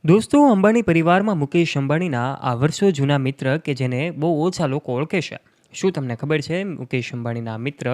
દોસ્તો, અંબાણી પરિવારમાં મુકેશ અંબાણીના આ વર્ષો જૂના મિત્ર કે જેને બહુ ઓછા લોકો ઓળખે છે. શું તમને ખબર છે મુકેશ અંબાણીના મિત્ર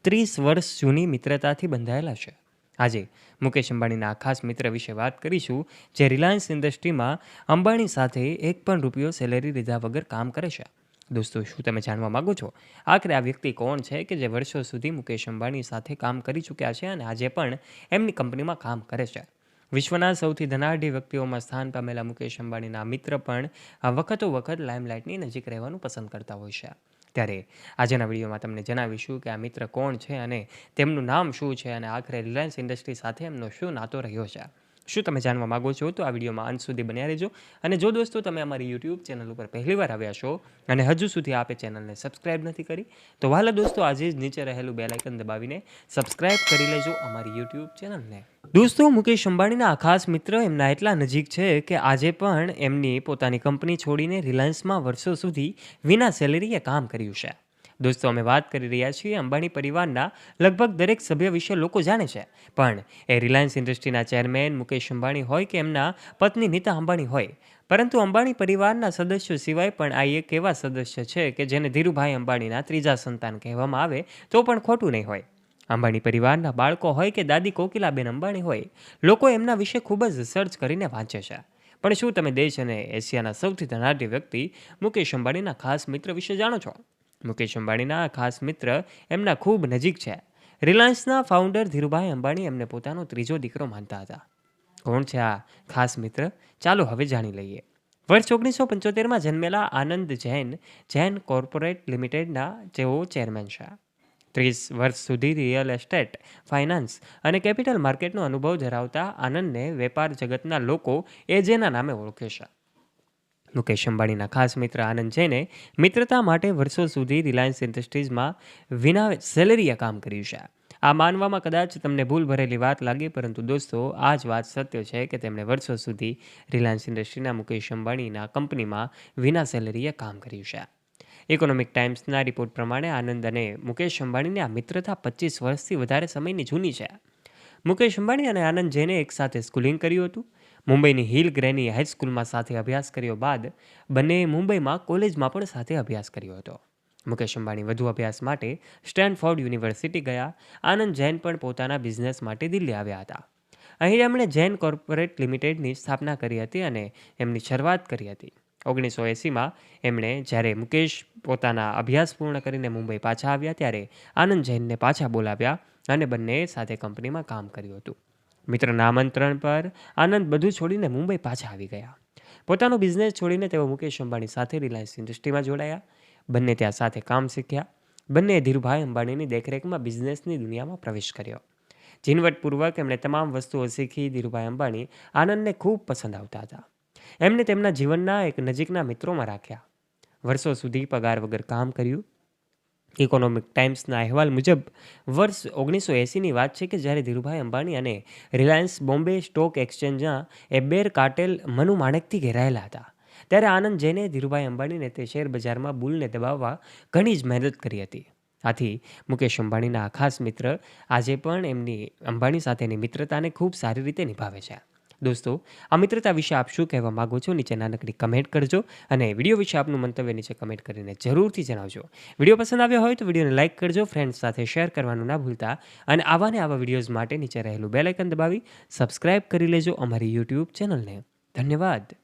30 વર્ષ જૂની મિત્રતાથી બંધાયેલા છે? આજે મુકેશ અંબાણીના ખાસ મિત્ર વિશે વાત કરીશું, જે રિલાયન્સ ઇન્ડસ્ટ્રીમાં અંબાણી સાથે એક પણ રૂપિયો સેલેરી લીધા વગર કામ કરે છે. દોસ્તો, શું તમે જાણવા માગો છો આખરે આ વ્યક્તિ કોણ છે કે જે વર્ષો સુધી મુકેશ અંબાણી સાથે કામ કરી ચૂક્યા છે અને આજે પણ એમની કંપનીમાં કામ કરે છે? વિશ્વના સૌથી ધનાઢ્ય વ્યક્તિઓમાં સ્થાન પામેલા મુકેશ અંબાણીના મિત્ર પણ આ વખત લાઇમલાઇટની નજીક રહેવાનું પસંદ કરતા હોય છે. ત્યારે આજના વિડીયોમાં તમને જણાવીશું કે આ મિત્ર કોણ છે અને તેમનું નામ શું છે અને આખરે રિલાયન્સ ઇન્ડસ્ટ્રી સાથે એમનો શું નાતો રહ્યો છે. શું તમે જાણવા માગો છો તો આ વિડીયોમાં અંત સુધી બન્યા રહેજો. અને જો દોસ્તો તમે અમારી યુટ્યુબ ચેનલ ઉપર પહેલીવાર આવ્યા છો અને હજુ સુધી આપે ચેનલને સબસ્ક્રાઇબ નથી કરી, તો વહાલા દોસ્તો આજે જ નીચે રહેલું બેલ આઇકન દબાવીને સબસ્ક્રાઇબ કરી લેજો અમારી યુટ્યુબ ચેનલને. દોસ્તો, મુકેશ અંબાણીના આ ખાસ મિત્ર એમના એટલા નજીક છે કે આજે પણ એમની પોતાની કંપની છોડીને રિલાયન્સમાં વર્ષો સુધી વિના સેલેરીએ કામ કર્યું છે. દોસ્તો, અમે વાત કરી રહ્યા છીએ અંબાણી પરિવારના લગભગ દરેક સભ્ય વિશે લોકો જાણે છે, પણ એ રિલાયન્સ ઇન્ડસ્ટ્રીના ચેરમેન મુકેશ અંબાણી હોય કે એમના પત્ની નીતા અંબાણી હોય, પરંતુ અંબાણી પરિવારના સદસ્યો સિવાય પણ આ એક એવા સદસ્ય છે કે જેને ધીરુભાઈ અંબાણીના ત્રીજા સંતાન કહેવામાં આવે તો પણ ખોટું નહીં હોય. અંબાણી પરિવારના બાળકો હોય કે દાદી કોકિલાબેન અંબાણી હોય, લોકો એમના વિશે ખૂબ જ સર્ચ કરીને વાંચે છે. પણ શું તમે દેશ અને એશિયાના સૌથી ધનાઢ્ય વ્યક્તિ મુકેશ અંબાણીના ખાસ મિત્ર વિશે જાણો છો? મુકેશ અંબાણીના ખાસ મિત્ર એમના ખૂબ નજીક છે. રિલાયન્સના ફાઉન્ડર ધીરુભાઈ અંબાણી એમને પોતાનો ત્રીજો દીકરો માનતા હતા. કોણ છે આ ખાસ મિત્ર? ચાલો હવે જાણી લઈએ. વર્ષ 1975માં જન્મેલા આનંદ જૈન કોર્પોરેટ લિમિટેડના જેઓ ચેરમેન છે. 30 વર્ષ સુધી રિયલ એસ્ટેટ, ફાઇનાન્સ અને કેપિટલ માર્કેટનો અનુભવ ધરાવતા આનંદને વેપાર જગતના લોકો એજેના નામે ઓળખે છે. મુકેશ અંબાણીના ખાસ મિત્ર આનંદ જૈને મિત્રતા માટે વર્ષો સુધી રિલાયન્સ ઇન્ડસ્ટ્રીઝમાં વિના સેલેરીએ કામ કર્યું છે. આ માનવામાં કદાચ તમને ભૂલ ભરેલી વાત લાગે, પરંતુ દોસ્તો, આ જ વાત સત્ય છે કે તેમણે વર્ષો સુધી રિલાયન્સ ઇન્ડસ્ટ્રીના મુકેશ અંબાણીના કંપનીમાં વિના સેલેરીએ કામ કર્યું છે. ઇકોનોમિક ટાઈમ્સના રિપોર્ટ પ્રમાણે આનંદ અને મુકેશ અંબાણીની આ મિત્રતા 25 વર્ષથી વધારે સમયની જૂની છે. મુકેશ અંબાણી અને આનંદ જૈને એકસાથે સ્કૂલિંગ કર્યું હતું. મુંબઈની હિલ ગ્રેની હાઈસ્કૂલમાં સાથે અભ્યાસ કર્યો બાદ બંનેએ મુંબઈમાં કોલેજમાં પણ સાથે અભ્યાસ કર્યો હતો. મુકેશ અંબાણી વધુ અભ્યાસ માટે સ્ટેનફોર્ડ યુનિવર્સિટી ગયા. આનંદ જૈન પણ પોતાના બિઝનેસ માટે દિલ્હી આવ્યા હતા. અહીં એમણે જૈન કોર્પોરેટ લિમિટેડની સ્થાપના કરી હતી અને એમની શરૂઆત કરી હતી. 1980માં એમણે જ્યારે મુકેશ પોતાના અભ્યાસ પૂર્ણ કરીને મુંબઈ પાછા આવ્યા ત્યારે આનંદ જૈનને પાછા બોલાવ્યા અને બંનેએ સાથે કંપનીમાં કામ કર્યું હતું. મિત્રના આમંત્રણ પર આનંદ બધું છોડીને મુંબઈ પાછા આવી ગયા. પોતાનો બિઝનેસ છોડીને તેઓ મુકેશ અંબાણી સાથે રિલાયન્સ ઇન્ડસ્ટ્રીમાં જોડાયા. બંને ત્યાં સાથે કામ શીખ્યા. બંનેએ ધીરુભાઈ અંબાણીની દેખરેખમાં બિઝનેસની દુનિયામાં પ્રવેશ કર્યો. ઝીણવટપૂર્વક એમણે તમામ વસ્તુઓ શીખી. ધીરુભાઈ અંબાણી આનંદને ખૂબ પસંદ આવતા હતા. એમને તેમના જીવનના એક નજીકના મિત્રોમાં રાખ્યા. વર્ષો સુધી પગાર વગર કામ કર્યું. ઇકોનોમિક ટાઈમ્સના અહેવાલ મુજબ વર્ષ 1980ની વાત છે કે જ્યારે ધીરુભાઈ અંબાણી અને રિલાયન્સ બોમ્બે સ્ટોક એક્સચેન્જના બેર કાર્ટેલ મનુ માણેકથી ઘેરાયેલા હતા. ત્યારે આનંદ જૈને ધીરુભાઈ અંબાણીને તે શેર બજારમાં બુલને દબાવવા ઘણી જ મહેનત કરી હતી. આથી મુકેશ અંબાણીના આ ખાસ મિત્ર આજે પણ એમની અંબાણી સાથેની મિત્રતાને ખૂબ સારી રીતે નિભાવે છે. દોસ્તો, આ મિત્રતા વિશે આપ શું કહેવા માગો છો? નીચે નાનકડી કમેન્ટ કરજો અને વિડીયો વિશે આપનું મંતવ્ય નીચે કમેન્ટ કરીને જરૂરથી જણાવજો. વિડીયો પસંદ આવ્યો હોય તો વિડીયોને લાઇક કરજો, ફ્રેન્ડ્સ સાથે શેર કરવાનું ના ભૂલતા અને આવા વિડીયોઝ માટે નીચે રહેલું બેલ આઇકન દબાવી સબસ્ક્રાઇબ કરી લેજો અમારી યુટ્યુબ ચેનલને. ધન્યવાદ.